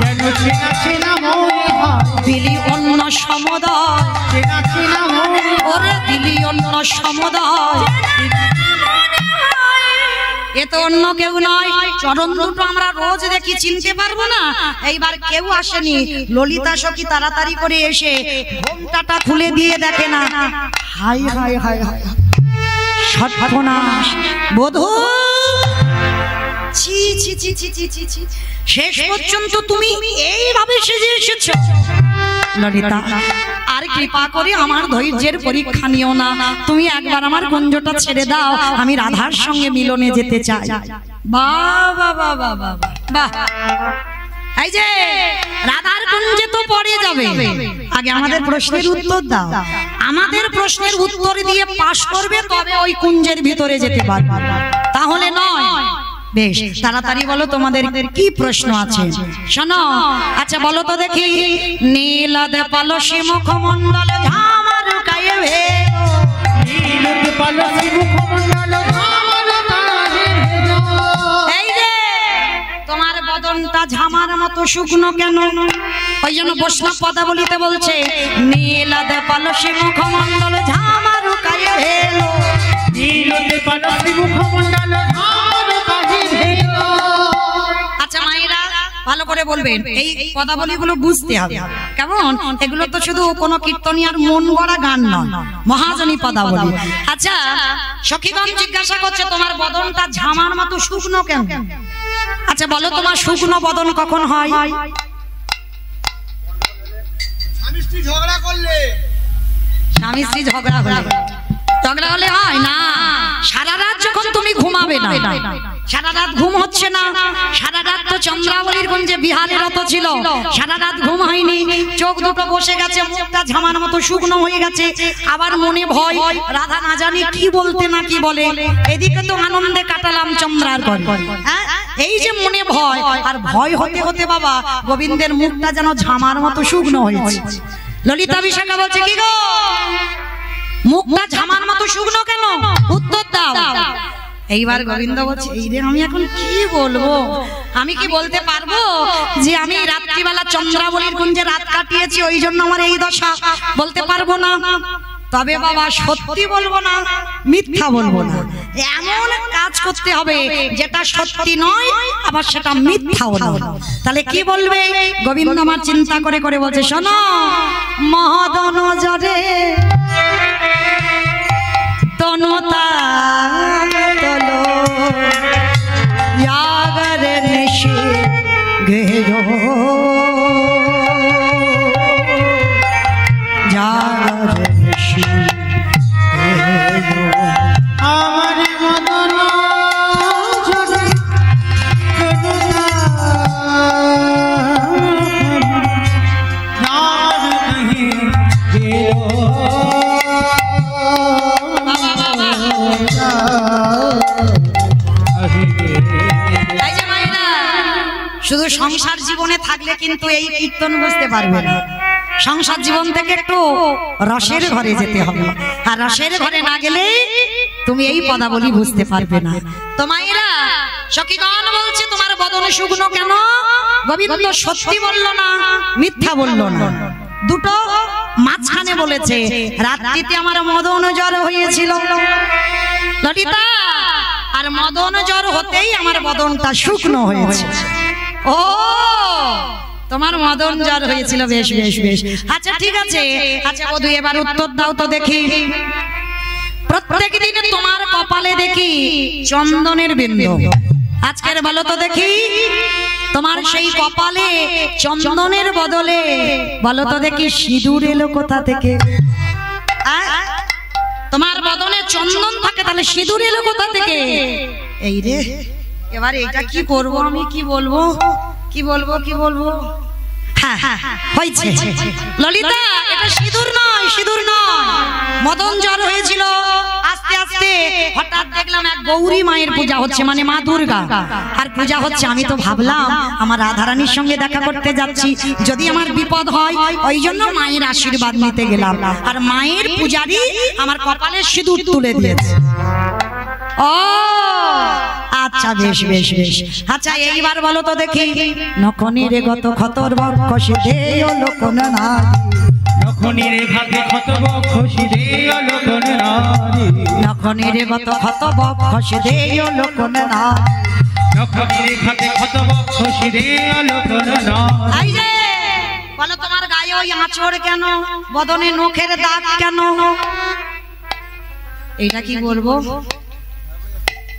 দিলি অন্য সমুদয়, ওরে দিলি অন্য সমুদয়, এ তো অন্য কেউ নয়। চরণ দুটো আমরা রোজ দেখি, চিনতে পারবো না? এইবার কেউ আসেনি। ললিতা সখী তাড়াতাড়ি করে এসে ঘোমটাটা খুলে দিয়ে দেখে না, হাই হাই হাই হাই, সর্বনাশ, বধূ, ছি ছি ছি ছি ছি ছি ছি, শেষ পর্যন্ত তুমি এইভাবে সেজে এসেছো। ললিতা, আর কৃপা করে আমার ধৈর্যের পরীক্ষা নিও না, তুমি একবার আমার কুঞ্জটা ছেড়ে দাও, আমি রাধার সঙ্গে মিলনে যেতে চাই। বাহ বাহ বাহ বাহ বাহ, এই যে রাধার কুঞ্জে তো পড়ে যাবে, আগে আমাদের প্রশ্নের উত্তর দাও। আমাদের প্রশ্নের উত্তর দিয়ে পাশ করবে তবে ওই কুঞ্জের ভিতরে যেতে পারবে, তাহলে নয়। বেশ তাড়াতাড়ি বলো তোমাদের কি প্রশ্ন আছে, শোনো। আচ্ছা বলো তো দেখি, নীলাদ পালসী মুখমণ্ডল ঝামার গায়ে ভেলো,
নীলদ পালসী মুখমণ্ডল ঝামার গায়ে ভেলো।
এই যে তোমার বদনটা ঝামার মতো শুকনো কেন? ওই জন্য বৈষ্ণব পদাবলিতে বলছে, নীলাদ পালসী মুখমণ্ডল ঝামার গায়ে ভেলো,
নীলদ পালসী মুখমণ্ডল ঝামার গায়ে ভেলো।
আচ্ছা মায়েরা ভালো করে বলবেন, এই পদাবলীগুলো বুঝতে হবে কেমন? এগুলো তো শুধু কোনো কীর্তনিয়ার মন গড়া গান নয়, মহাজনী পদাবলী। আচ্ছা সখীগণ জিজ্ঞাসা করছে, তোমার বদনটা ঝামার মতো শুকনো কেন? আচ্ছা বলো, তোমার শুকনো বদন কখন হয়?
স্বামী স্ত্রী ঝগড়া করলে,
স্বামী স্ত্রী ঝগড়া হলে হয় না। সারা রাত যখন তুমি ঘুমাবে না, সারা রাত ঘুম হচ্ছে না, সারা রাত তো চন্দ্রাবলীর কুঞ্জে বিহারে রত ছিল, সারা রাত ঘুম হয়নি, চোখ দুটো বসে গেছে, মুখটা ঝামার মতো শুকনো হয়ে গেছে, আবার মনে ভয়, রাধা না জানি কি বলতে না কি বলে, এদিকে তো আনন্দে কাটালাম চন্দ্রার ঘর। হ্যাঁ এই যে মনে ভয়, আর ভয় হতে হতে বাবা গোবিন্দের মুখটা যেন ঝামার মতো শুকনো হয়েছে। ললিতা বিশাখা বলছে, কি গো মুখটা ঝামার মতো শুকনো কেন? উত্তর দাও। এইবার গোবিন্দ বলছে, এই রে আমি এখন কি বলবো? আমি কি বলতে পারবো যে আমি রাত্রিবেলা চন্দ্রাবলীর কুঞ্জে রাত কাটিয়েছি, ওই জন্য আমার এই দশা? বলতে পারবো না। তবে বাবা সত্যি বলবো না, মিথ্যা বলবো না, এমন কাজ করতে হবে যেটা সত্যি নয় আবার সেটা মিথ্যা নয়। তাহলে কি বলবে? গোবিন্দ আমার চিন্তা করে করে বলছে, শোনো মহদন জরে তনতা তলো জাগরে নিশি ঘেরো, জাগরে নিশি ঘেরো।
আমার মদন ঝরে তনুতা নাম কহি গেলো।
শুধু সংসার জীবনে থাকলে কিন্তু এই কীর্তন বুঝতে পারবে না, সংসার জীবন থেকে একটু রসের ঘরে যেতে হবে, আর রসের ঘরে না গেলে তুমি এই পদাবলী বুঝতে পারবে না। তো মায়েরা সখীগণ বলছে, তোমার বদন শুকনো কেন? গোবিন্দ সত্যি বলল না, মিথ্যা বলল না, দুটো মাঝখানে বলেছে। রাত্রিতে আমার মদন জ্বর হয়েছিল ললিতা, আর মদন জ্বর হতেই আমার বদনটা শুকনো হয়েছে। ও তোমার মদন জ্বর হয়েছিল, বেশ বেশ বেশ, আচ্ছা ঠিক আছে। আচ্ছা বধূ এবার উত্তর দাও তো দেখি, প্রত্যেক দিন তোমার কপালে দেখি চন্দনের বিন্দু, আজকের বলো তো দেখি তোমার সেই কপালে চন্দনের বদলে বলো তো দেখি সিঁদুর এলো কোথা থেকে? তোমার বদনে চন্দন থাকে, তাহলে সিঁদুর এলো কোথা থেকে? এই রে এবার এটা কি করব আমি, কি বলবো কি বলবো কি বলবো? হ্যাঁ হয়েছে ললিতা, এটা সিঁদুর নয়, সিঁদুর নয়, মদন জ্বর হয়েছিল। আস্তে আস্তে হঠাৎ দেখলাম এক গৌরী মায়ের পূজা হচ্ছে, মানে মা দুর্গা, আর পূজা হচ্ছে। আমি তো ভাবলাম আমার রাধারানীর সঙ্গে দেখা করতে যাচ্ছি, যদি আমার বিপদ হয়, ওই জন্য মায়ের আশীর্বাদ নিতে গেলাম, আর মায়ের পূজারি আমার কপালে সিঁদুর তুলে দিয়েছে। ও আচ্ছা বেশ বেশ বেশ। আচ্ছা এইবার বলো তো দেখি, নখনিরে গত খতর বক্ষসি দেয় লোকন নারী,
নখনিরে ভাগে ক্ষত বক্ষসি দেয় লোকন নারী,
নখনিরে গত ক্ষত বক্ষসি দেয় লোকন নারী,
নখনিরে ভাগে ক্ষত বক্ষসি দেয় লোকন নারী।
এই যে বলো তোমার গায়ে ওই আঁচড় কেন? বদনে নখের দাগ কেন? এটা কি বলবো?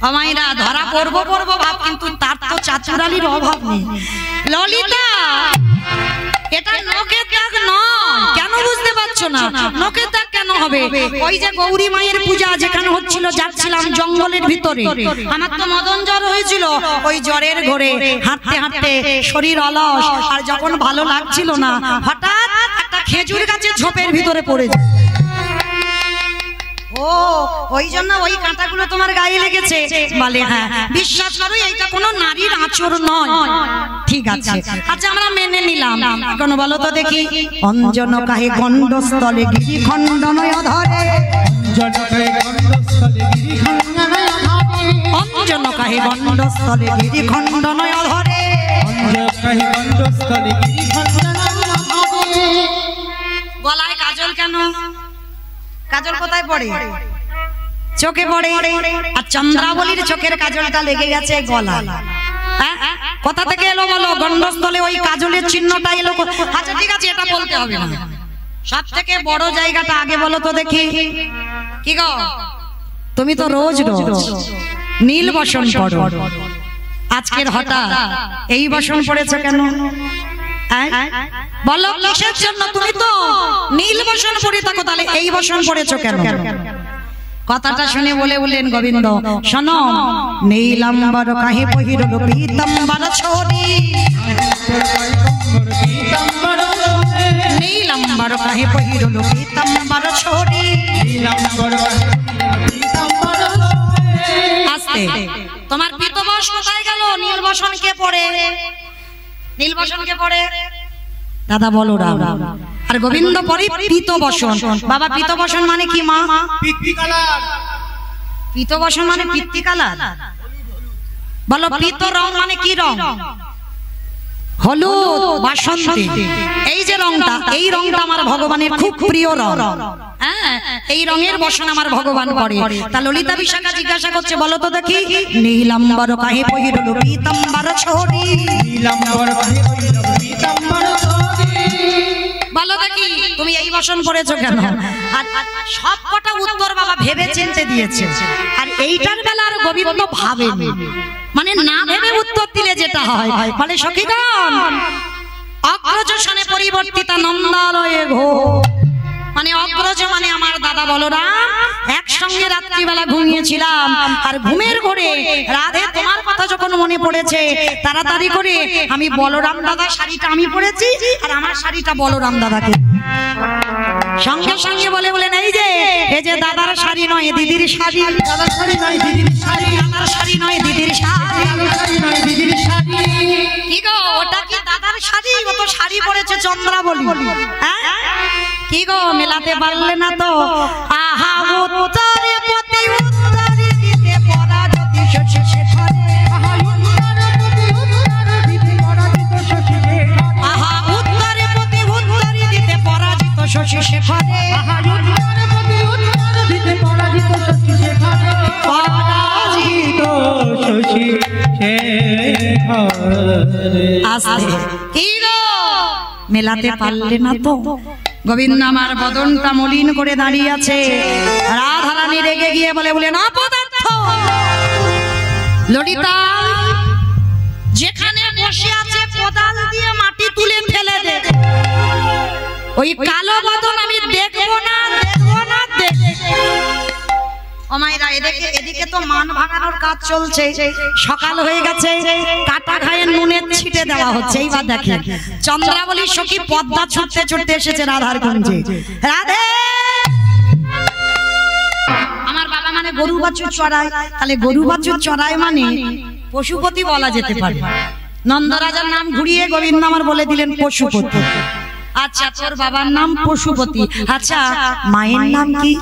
আমাইরা ধরা পড়বো পড়বো ভাব, কিন্তু তার তো চাতুরালির অভাব নেই। ললিতা এটা নখের দাগ নয়, কেন বুঝতে পারছো না? নখের দাগ কেন হবে? ওই যে গৌরী মায়ের পূজা যেখানে হচ্ছিল, যাচ্ছিলাম জঙ্গলের ভিতরে, আমার তো মদন জ্বর হয়েছিল। ওই জ্বরের ঘরে হাঁটতে হাঁটতে শরীর অলস, আর যখন ভালো লাগছিল না, হঠাৎ একটা খেজুর গাছের ঝোপের ভিতরে পড়ে যায়। ও ওই জন্য ওই কাঁটাগুলো তোমার গায়ে লেগেছে? বলে হ্যাঁ। বিশ্বাস করো এইটা কোনো নারীর আঁচড় নয়। ঠিক আছে, আচ্ছা আমরা মেনে নিলাম। এখন বলো তো দেখি, অঞ্জন কাহে গণ্ডস্থলে গিরি খণ্ডনয় ধরে, অঞ্জন কাহে গণ্ডস্থলে গিরি খণ্ডনয় ধরে। গলায় কাজল কেন? কাজল কোথায় পড়ে? চোখে পড়ে। আর চন্দ্রাবলীর চোখের কাজলটা লেগে গেছে গলা। কোথা থেকে এলো বলো? গণ্ডস্থলে ওই কাজলের চিহ্নটা এলো। আচ্ছা ঠিক আছে, এটা বলতে হবে না। সব থেকে বড় জায়গাটা আগে বলো তো দেখি। কি গো, তুমি তো রোজ রোজ নীল বসন পড়ো, আজকের হঠাৎ এই বসন পড়েছো কেন? বলো কিসের জন্য? তুমি তো নীল বসন পড়ে থাকো, তাহলে এই বসন পড়েছো কেন? কথাটা শুনে বললেন গোবিন্দ, শোনো, নীলাম্বর কাহে পহিরল পীতাম্বর ছোড়ি, নীলাম্বর কাহে পহিরল পীতাম্বর ছোড়ি। আস্তে, তোমার পীতবস কোথায় গেল? নীল বসন কে পড়ে? নীল বসন কে পড়ে? দাদা বলো রাম। আর গোবিন্দ পরে পীত বসন। বাবা পীত বসন মানে কি মা? পীত বসন মানে পিত্তি কালার। বলো পীত রং মানে কি রং? হলুদ, বাসন্তী। এই যে রংটা, এই রংটা আমার ভগবানের খুব প্রিয় রং। হ্যাঁ, এই রঙের বসন আমার ভগবান করে। তা ললিতা বিশাখা জিজ্ঞাসা করছে, বলো তো দেখি, নীলাম্বর কাহে পহিরল পীতাম্বর ছোড়ি, নীলাম্বর কাহে পহিরল পীতাম্বর ছোড়ি। বলো দেখি তুমি এই বসন পড়েছো কেন? আর সব কটা উত্তর বাবা ভেবে চিন্তে দিয়েছে। আর এইটার বেলা আর গোবিন্দ ভাবেনি, মানে না ভেবে উত্তর দিলে যেটা হয়। বলে সখীগণ, অগ্রজ সনে পরিবর্তিত নন্দালয়ে ঘো, মানে অগ্রজ মানে আমার দাদা বলরাম। একসঙ্গে রাত্রিবেলা ঘুমিয়েছিলাম, আর ঘুমের ঘরে রাধে তোমার কথা যখন মনে পড়েছে, তাড়াতাড়ি করে আমি বলরাম দাদা শাড়িটা আমি পরেছি, আর আমার শাড়িটা বলরাম দাদাকে। সঙ্গে সঙ্গে বলেন, এই যে দাদার শাড়ি নয় দিদির শাড়ি, দাদার শাড়ি নয় দিদির শাড়ি, দাদার শাড়ি নয় দিদির শাড়ি, দাদার শাড়ি নয় দিদির শাড়ি। কি গো, ওটা কি দাদার শাড়ি? ও তো শাড়ি পরেছে চন্দ্রাবলী। হ্যাঁ কি গো, মেলাতে পারলে না তো? আহা উত্তরে পতি উত্তরে দিতে পরাজতি শশী শেখরে, আহা উত্তরে পতি উত্তরে দিতে পরাজিত শশী শেখরে, আহা উত্তরে পতি উত্তরে দিতে পরাজিত শশী শেখরে, আহা উত্তরে পতি উত্তরে দিতে পরাজিত শশী শেখরে, পরাজিত শশী শেখরে। আস্তে, কি গো মেলাতে পারলে না তো? গোবিন্দ আমার বদনটা মলিন করে দাঁড়িয়ে আছে। রাধারানী রেগে গিয়ে বলেন, অপদার্থ ললিতা, যেখানে বসে আছে কোদাল দিয়ে মাটি তুলে ফেলে দে। ওই কালো বদন আমি দেখবো না, দেখবো না, দেখবো। ও মায়েরা, এদিকে তো মান ভাঙানোর কাজ চলছে। সকাল হয়ে গেছে, কাটা ঘায়ে নুনের ছিটে দেওয়া হচ্ছে। এইবার দেখেন, চন্দ্রাবলী সখী পদ্মা ছুটতে ছুটতে এসেছে রাধার কুঞ্জে। রাধে, আমার বাবা মানে গরু বাছুর চড়ায়, তাহলে গরু বাছুর চড়ায় মানে পশুপতি বলা যেতে পারে। নন্দরাজার নাম ঘুরিয়ে গোবিন্দ আমার বলে দিলেন পশুপতি। আচ্ছা, তোর বাবার নাম পশুপতি। আচ্ছা, মায়ের নাম কি?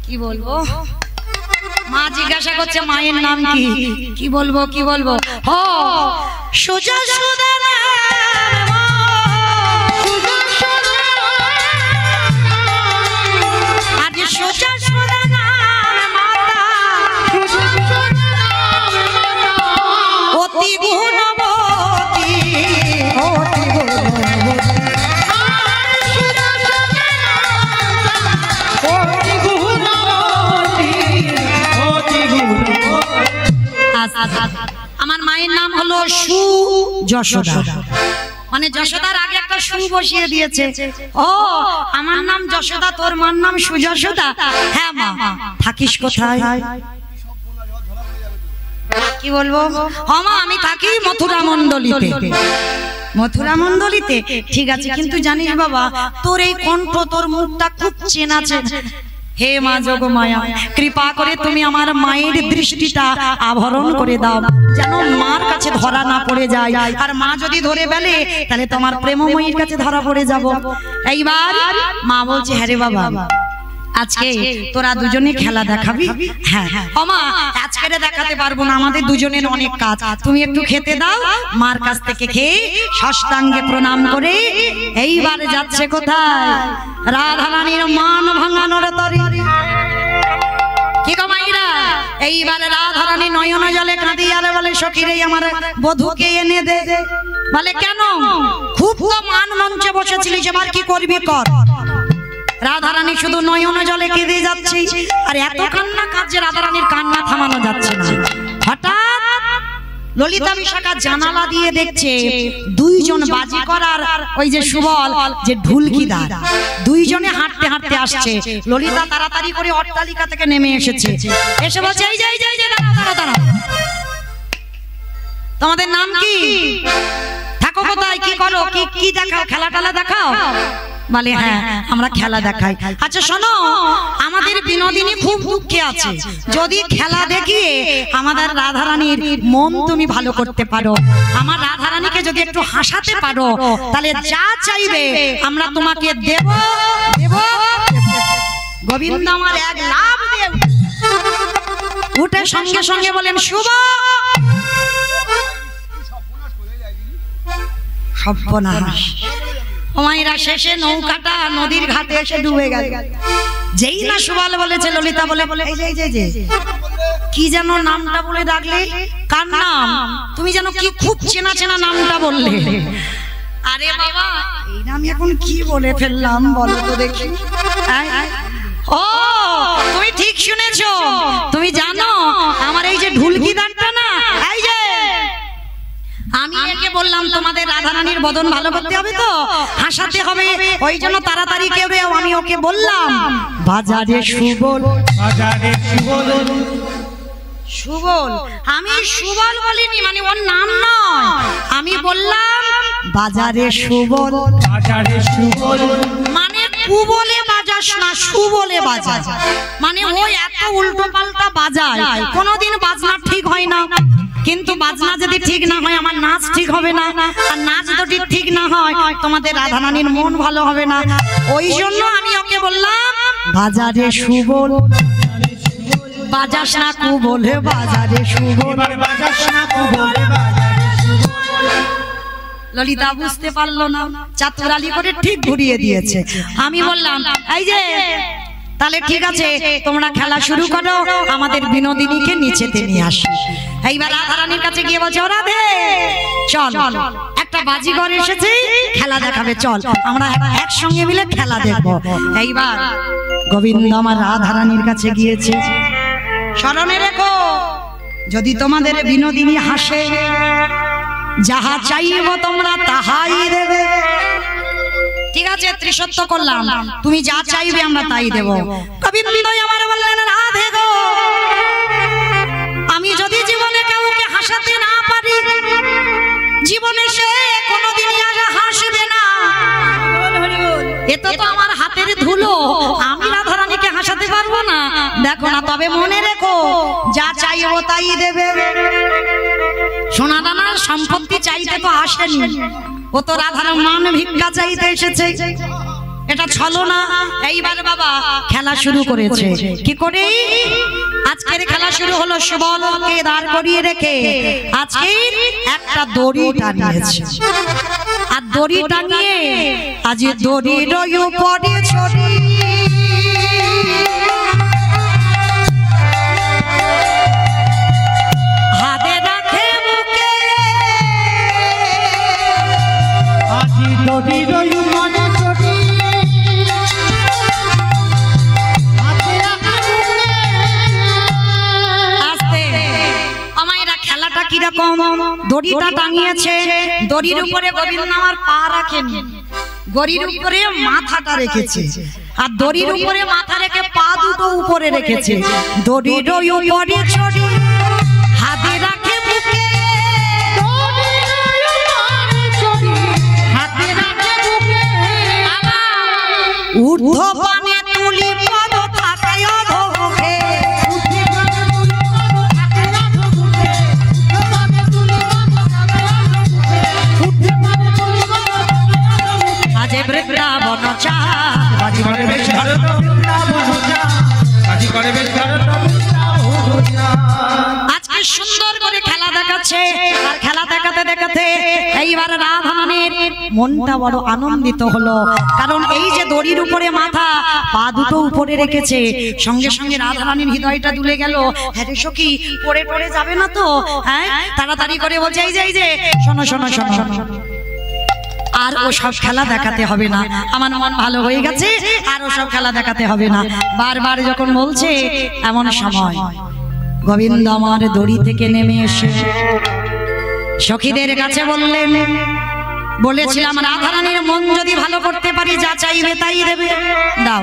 কি বলবো? মা জিজ্ঞাসা করছে মায়ের নাম কি? কি বলবো, কি বলবো? ও সোজা সোজা আজ সোজা সোজা মাতা অতি গুণবতী, অতি গুণবতী। আমার মায়ের নাম হলো সুযশোদা। মানে যশোদার আগে একটা সু বসিয়ে দিয়েছে। ও আমার নাম যশোদা, তোর মার নাম সুযশোদা? হ্যাঁ মা। থাকিস কোথায়? কি বলবো? মা আমি থাকি মথুরা মণ্ডলীতে। মথুরা মণ্ডলীতে? ঠিক আছে, কিন্তু জানিস বাবা তোর এই কণ্ঠ, তোর মুখটা খুব চেনা চেনা। হে মা যোগমায়া, কৃপা করে তুমি আমার মায়ের দৃষ্টিটা আভরণ করে দাও, যেন মার কাছে ধরা না পড়ে যায়। আর মা যদি ধরে ফেলে তাহলে তোমার প্রেমময়ীর কাছে ধরা পড়ে যাব। এইবার মা বলছে, হ্যাঁ রে বাবা, আজকে তোরা দুজনে খেলা দেখাবি? হ্যাঁ। ওমা আজকে দেখাতে পারবো না, আমাদের দুজনের অনেক কাজ, তুমি একটু খেতে দাও। মার কাছ থেকে খেয়ে সাষ্টাঙ্গে প্রণাম করে এইবার যাচ্ছে কোথায়? রাধারানীর মান ভাঙানোর তরে। কি গো মাইরা, এইবার রাধারানী নয়ন জলে কাঁদিয়ে আর বলে, সখী রে আমার বধূকে এনে দে। বলে কেন? খুব তো মান মঞ্চে বসেছিলিস, এবার কি করবি কর। রাধারানী শুধু নয়ন জলে কেঁদে যাচ্ছে, আর এত কান্না কাজে রাধারানীর কান্না থামানো যাচ্ছে না। হঠাৎ ললিতা বিশাখা জানালা দিয়ে দেখছে দুইজন বাজি করার ওই যে সুবল যে ঢুলকিদার, দুইজনে হাঁটতে হাঁটতে আসছে। ললিতা তাড়াতাড়ি করে অট্টালিকা থেকে নেমে এসেছে, এসে বলছে, এই যে দাঁড়াও, তোমাদের নাম কি? থাকো কোথায়? কি করো? কি দেখাও? খেলা টেলা দেখাও? বলে হ্যাঁ আমরা খেলা দেখাই। আচ্ছা শোনো, আমাদের বিনোদিনী খুব দুঃখে আছে, যদি খেলা দেখিয়ে আমাদের রাধারানীর মন তুমি ভালো করতে পারো, আমার রাধারানীকে যদি একটু হাসাতে পারো, তাহলে যা চাইবে আমরা তোমাকে দেব। গোবিন্দ আমার এক লাভ দেব। উঠে সঙ্গে সঙ্গে বলেন, শুভ। সর্বনাশ। ওমাইরা শেষে নৌকাটা নদীর ঘাটে এসে ডুবে গেল। যেই না সুবল বলেছে, ললিতা বলে এই যে কি যেন নামটা বলে ডাকলে? কার নাম? তুমি যেন কি খুব চেনা চেনা নামটা বললে। আরে বাবা এই নাম এখন কি বলে ফেললাম বলো তো দেখি। ও তুমি ঠিক শুনেছো, তুমি জানো আমার এই যে ঢুলকিদারটা না, এই যে আমি একে বললাম তোমাদের রাধারানীর বদন ভালো করতে হবে, তো হাসাতে হবে, ওই জন্য তাড়াতাড়ি কেউ আমি ওকে বললাম বাজারে সুবল। সুবল? আমি সুবল বলিনি, মানে ওর নাম নয়, আমি বললাম বাজারে সুবল। মানে কুবলে বাজাস না, সুবলে বাজা। মানে ও এত উল্টো পাল্টা বাজায়, কোনোদিন বাজনা ঠিক হয় না। কিন্তু বাজনা যদি ঠিক না হয় আমার নাচ ঠিক হবে না, আর নাচ যদি ঠিক না হয় তোমাদের রাধারানীর মন ভালো হবে না। ওই জন্য আমি ওকে বললাম বাজারে সুবল। বাজাস না কুবলে বাজারে সুবল। ললিতা বুঝতে পারলো না, চাতুরালি করে ঠিক ঘুরিয়ে দিয়েছে। আমি বললাম এই যে তাহলে ঠিক আছে তোমরা খেলা শুরু করো, আমাদের বিনোদিনীকে নিচেতে নিয়ে আসো। এইবার রাধারানীর কাছে গিয়ে বলছে, রাধে চল, একটা বাজিঘর এসেছে, খেলা দেখাবে, চল আমরা একসঙ্গে মিলে খেলা দেখবো। এইবার গোবিন্দ আমার রাধারানীর কাছে গিয়েছে। স্মরণে রেখো, যদি তোমাদের বিনোদিনী হাসে, যাহা চাইব তোমরা তাহাই দেবে। ঠিক আছে ত্রিসত্য করলাম, তুমি যা চাইবে আমরা তাই দেব। গোবিন্দ আমার বললেন, রাধে গো, আমি যদি জীবনে কাউকে হাসাতে না পারি, জীবনে সে কোনোদিনই আর হাসবে না। এটা তো আমার হাতের ধুলো, আমি রাধারানীকে হাসাতে পারবো না। দেখো না, তবে মনে রেখো যা চাইবো তাই দেবে। সোনা দানার সম্পত্তি চাইতে তো আসেনি, ও তো রাধার মান ভিক্ষা চাইতে এসেছে। এটা ছলনা। এইবার বাবা খেলা শুরু করেছে। কি করে? আজকের খেলা শুরু হলো সুবলকে দাঁড় করিয়ে রেখে আজকে একটা দড়ি টানিয়েছে, আর দড়ি টানিয়ে আজ দড়ির উপরে ছড়ি হাতে রাখে বুকে, আজ দড়ির উপরে ছড়ি হাতে রাখে বুকে। আস্তে আমায়রা খেলাটা কিরকম দড়িটা টাঙিয়েছে, দড়ির উপরে গোবিন্দ আমার পা রাখেনি, দড়ির উপরে মাথাটা রেখেছে, আর দড়ির উপরে মাথা রেখে পা দুটো উপরে রেখেছে। দড়ির উপরে ছড়ি হাতে রাখে বুকে, হাতে রাখে বুকে, ঊর্ধ্ব পানে তুলি পদ থাকায় অধোমুখে। আজ বৃন্দাবন
কাজী করে বেশ ভারত বৃন্দাবন কাজী করে বেশ ভারত বৃন্দাবন।
আজকে সুন্দর করে খেলা দেখাচ্ছে, আর খেলা দেখাতে দেখাতে এইবার রাধারানীর মনটা বড় আনন্দিত হলো, কারণ এই যে দড়ির উপরে মাথা, পা দুটো উপরে রেখেছে, সঙ্গে সঙ্গে রাধারানীর হৃদয়টা দুলে গেল। হ্যাঁ রে সখী, পড়ে পড়ে যাবে না তো? হ্যাঁ, তাড়াতাড়ি করে বলছে এই যে শোনো শোনো শোনো শোনো, আর ও সব খেলা দেখাতে হবে না, আমার মন ভালো হয়ে গেছে, আর ও সব খেলা দেখাতে হবে না। বারবার যখন বলছে, এমন সময় গোবিন্দ আমার দড়ি থেকে নেমে এসে সখীদের কাছে বললেন, বলেছিলাম রাধারানীর মন যদি ভালো করতে পারি, যা চাইবে তাই দেবে, দাও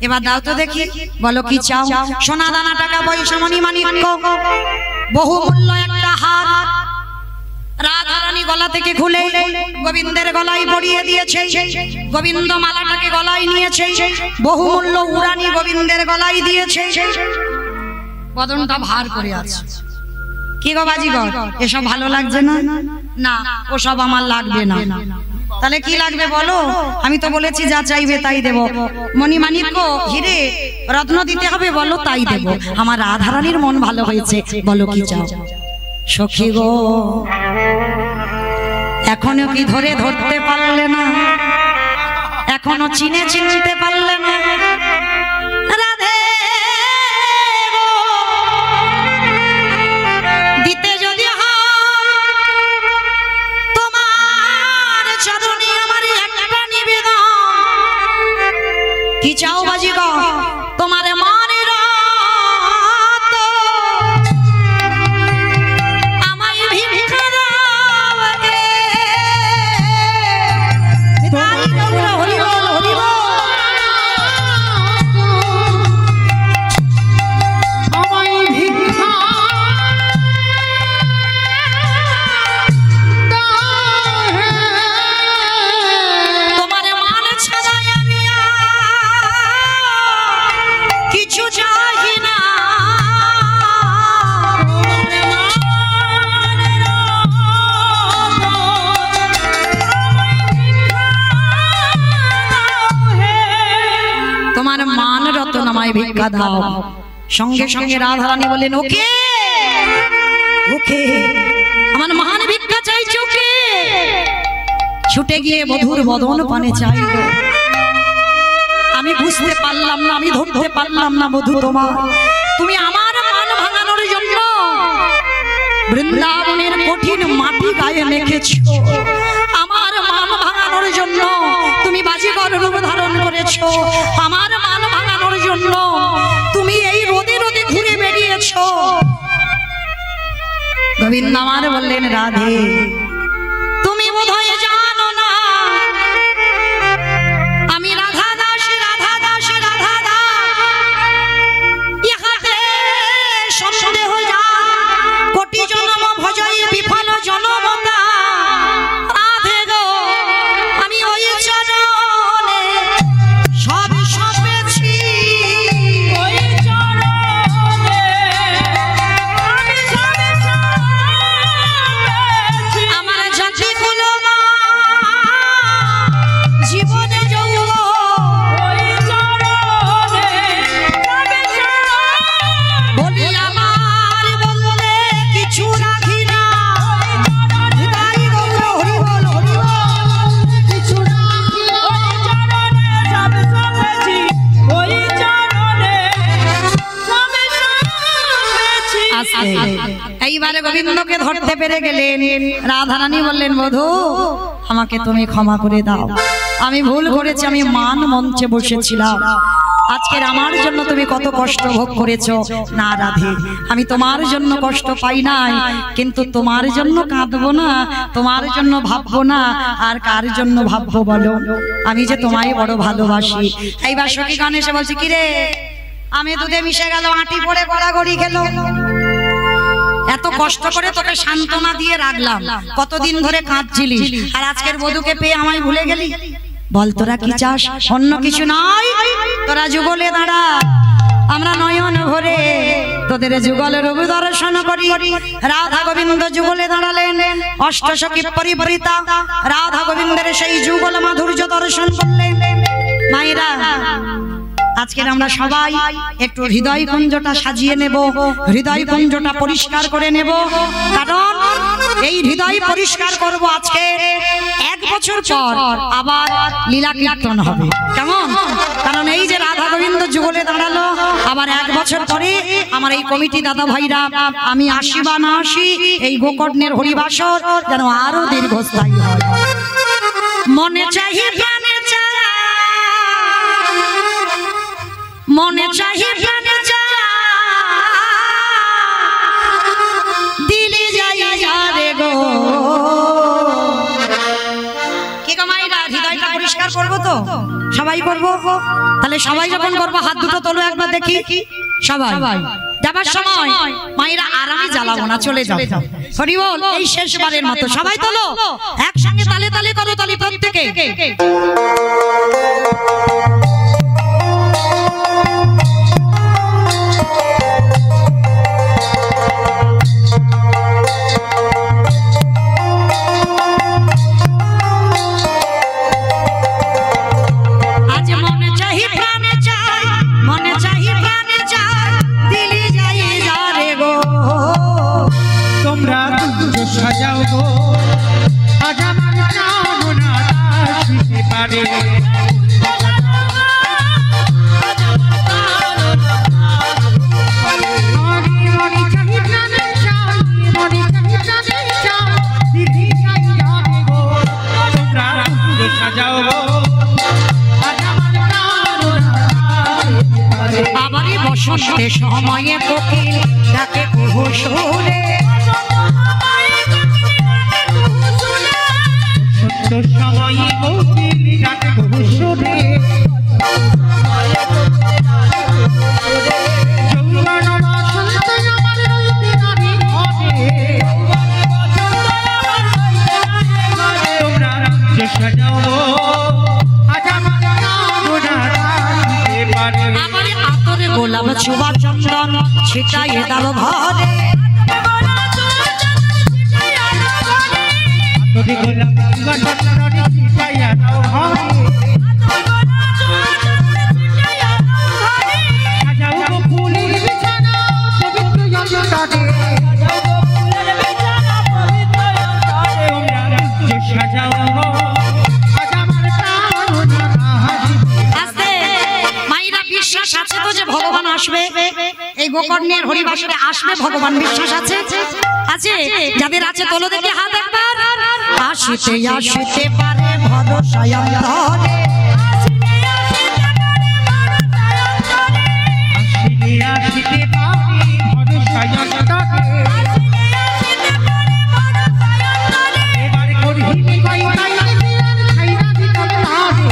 এবার দাও তো দেখি, বলো কি চাও? সোনা দানা টাকা পয়সা মণি মাণিক্য, বহু মূল্য একটা হার রাধারানী গলা থেকে খুলে গোবিন্দের গলায় পরিয়ে দিয়েছে। গোবিন্দ মালাটাকে গলায় নিয়েছে, বহুমূল্য উড়ানি গোবিন্দের গলায় দিয়েছে, বদনটা ভার করে আছে। কি গো বাজিগর, এসব ভালো লাগছে না? না, ওসব আমার লাগবে না। তাহলে কি লাগবে বলো? আমি তো বলেছি যা চাইবে তাই দেব, মণিমাণিক্য হিরে রত্ন দিতে হবে, বলো তাই দেব। আমার রাধারানীর মন ভালো হয়েছে, বলো কি চাও? সখী গো, এখনো কি ধরে ধরতে পারলে না? এখনো চিনতে পারলে না? রাধে গো, দিতে যদি তোমার চরণে আমার একটা নিবেদন, কি চাও বাজিগো? তোমার মনের ভিক্ষা দাও। সঙ্গে সঙ্গে রাধারানী বললেন, ওকে ওকে, আমার মহান ভিক্ষা চাইছে, ওকে। ছুটে গিয়ে বধুর বদন পানে চাইল। আমি বুঝতে পারলাম না, আমি ধরতে পারলাম না বধূ, তোমার তুমি আমার মান ভাঙানোর জন্য বৃন্দাবনের কঠিন মাটি গায়ে মেখেছ, আমার মান ভাঙানোর জন্য তুমি বাজিগর রূপ ধারণ করেছ, আমার মান ভাঙানোর জন্য তুমি এই রোদে রোদে ঘুরে বেরিয়েছ। গোবিন্দ আমার বললেন, রাধে তুমি বোধহয় জানো না, আমি রাধা দাস, রাধা দাস, রাধা দাস। ইহাতে সন্দেহ যা, কোটি জনম ভজয় বিফল জনমতা। রাধে গো, আমি ওই চরণে সব সপেছি, ওই চরণে আমি সব সপেছি। আমার জাতি গুলো জীবনে যৌব, ওই চরণে বলি আমার বললে কিছু রাখি না। হৃদয় গৌর হরি বল, হরি বল, কিছু রাখি না। ওই চরণে সব সপেছি, ওই চরণে সব সপেছি। এইবারে গোবিন্দকে ধরতে পেরে গেলেন। রাধারানী বললেন, বধূ আমাকে তুমি ক্ষমা করে দাও, আমি ভুল করেছি, আমি মান মঞ্চে বসেছিলাম, আজকের আমার জন্য তুমি কত কষ্ট ভোগ করেছো। না রাধে, আমি তোমার জন্য কষ্ট পাই নাই, কিন্তু তোমার জন্য কাঁদবো না, তোমার জন্য ভাববো না, আর কার জন্য ভাববো বলো? আমি যে তোমায় বড় ভালোবাসি। এইবার সখী গান এসে বলছে, কিরে আমি দুধে মিশে গেল, আঁটি পড়ে গড়াগড়ি খেলো। এত কষ্ট করে তোকে সান্ত্বনা দিয়ে রাখলাম, কতদিন ধরে কাঁদছিলিস, আর আজকের বধূকে পেয়ে আমায় ভুলে গেলি? বল তোরা কি চাস? অন্য কিছু নয়, তোরা যুগলে দাঁড়া, আমরা নয়ন ভরে তোদের যুগলের রূপ দর্শন করি। রাধা গোবিন্দ যুগলে দাঁড়ালেন, অষ্টসখী পরিবৃতা রাধা গোবিন্দের সেই যুগল মাধুর্য দর্শন করলেন। মায়েরা, আজকের আমরা সবাই একটু হৃদয় কুঞ্জটা সাজিয়ে নেব, হৃদয় কুঞ্জটা পরিষ্কার করে নেব, কারণ এই হৃদয় পরিষ্কার করব আজকে 1 বছর পর আবার লীলা কীর্তন হবে। কেমন? কারণ এই যে রাধা গোবিন্দ যুগলে দাঁড়ালো, আবার 1 বছর পরে আমার এই কমিটি দাদা ভাইরা, আমি আসি বা না আসি, এই গোকর্ণের হরিবাসর যেন আরো দীর্ঘস্থায়ী হয়। মনে চাহি প্রাণে চাই, মনে চাহি প্রাণে চাই, দিলে যাই যারে গো। কি গো মাইরা, হৃদয়টা পরিষ্কার করবো তো? সবাই করবো? তাহলে সবাই যখন করবো হাত দুটো তোলো একবার দেখি। সবাই যাবার সময় মায়েরা আরামে জ্বালাবো না, চলে যাও। হরি বল, এই শেষবারের মতো সবাই তোলো, একসঙ্গে তালে তালে করো, তালি প্রত্যেকে।
সাজাও গো, আজ আমার কামনা আসিতে পারে। সাজাও গো,
আবারই বসন্তে সময়ে কোকিল ডাকে কুহু সুরে,
সময় কোকিল ডাকে কুহু সুরে, যৌবন বসন্তে আমার রইতে নারী ঘরে। তোমরা যে সাজাও আজ আমার কামনা আসিতে পারে।
আবারই আতরে গোলাপ চুবা চন্দন ছিটাইয়ে দাও ঘরে,
যদি গোলাপ চুবা চন্দন ছিটাইয়া দাও ঘরে। সাজাও গো ফুলের বিছানা পবিত্র যন্ত্রে, তোমরা যে সাজাও গো আজ আমার কামনা আসিতে।
আস্তে মাইরা, বিশ্বাস আছে তো যে ভগবান আসবে, এই গোকর্ণের হরিবাসরে আসবে ভগবান? বিশ্বাস আছে? আছে? যাদের আছে তোলো দেখে হাত একবার। আসিতে আসিতে পারে ভরসায় অন্তরে,
আসিতে আসিতে পারে ভরসায় অন্তরে। এবার করিনি কই তাইতে দিলেন খাইরা দিতাম তারে।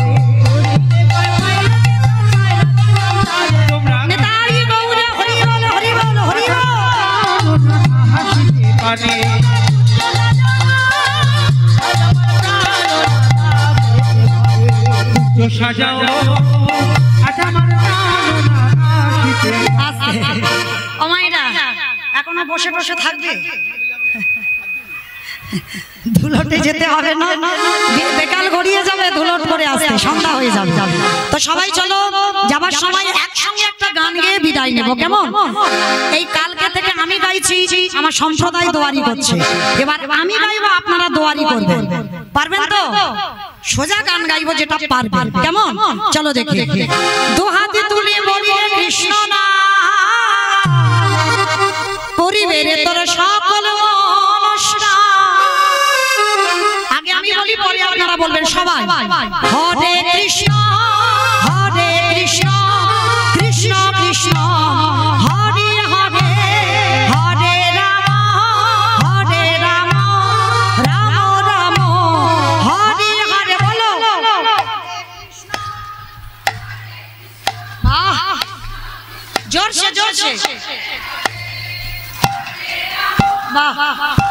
তোমরা
নেতাই গৌর হরি বল, হরি বল, হরি বল।
আসিতে পারে। সাজাও আজ আমার কামনা আসিতে।
আস্তে ও মাইরা, এখনো বসে বসে থাকবে? ধুলোটে যেতে হবে না, বেকাল গড়িয়ে যাবে, ধুলোট করে আসতে সন্ধ্যা হয়ে যাবে। তো সবাই চলো, যাবার সময় একসঙ্গে একটা গান গেয়ে বিদায় নেব, কেমন? এই কালকে থেকে আমি গাইছি, আমার সম্প্রদায় দোয়ারি করছে, এবার আমি গাইবো, আপনারা দোয়ারি করবেন। পারবেন তো? সোজা গান গাইবো যেটা পারবেন, কেমন? চলো দেখি। দুহাতে তুলে বলি কৃষ্ণ নাম, পরিবেরে তোর সকল আগে আমি বলি, পরে আপনারা বলবেন সবাই। হরে কৃষ্ণ, হরে কৃষ্ণ, বাহ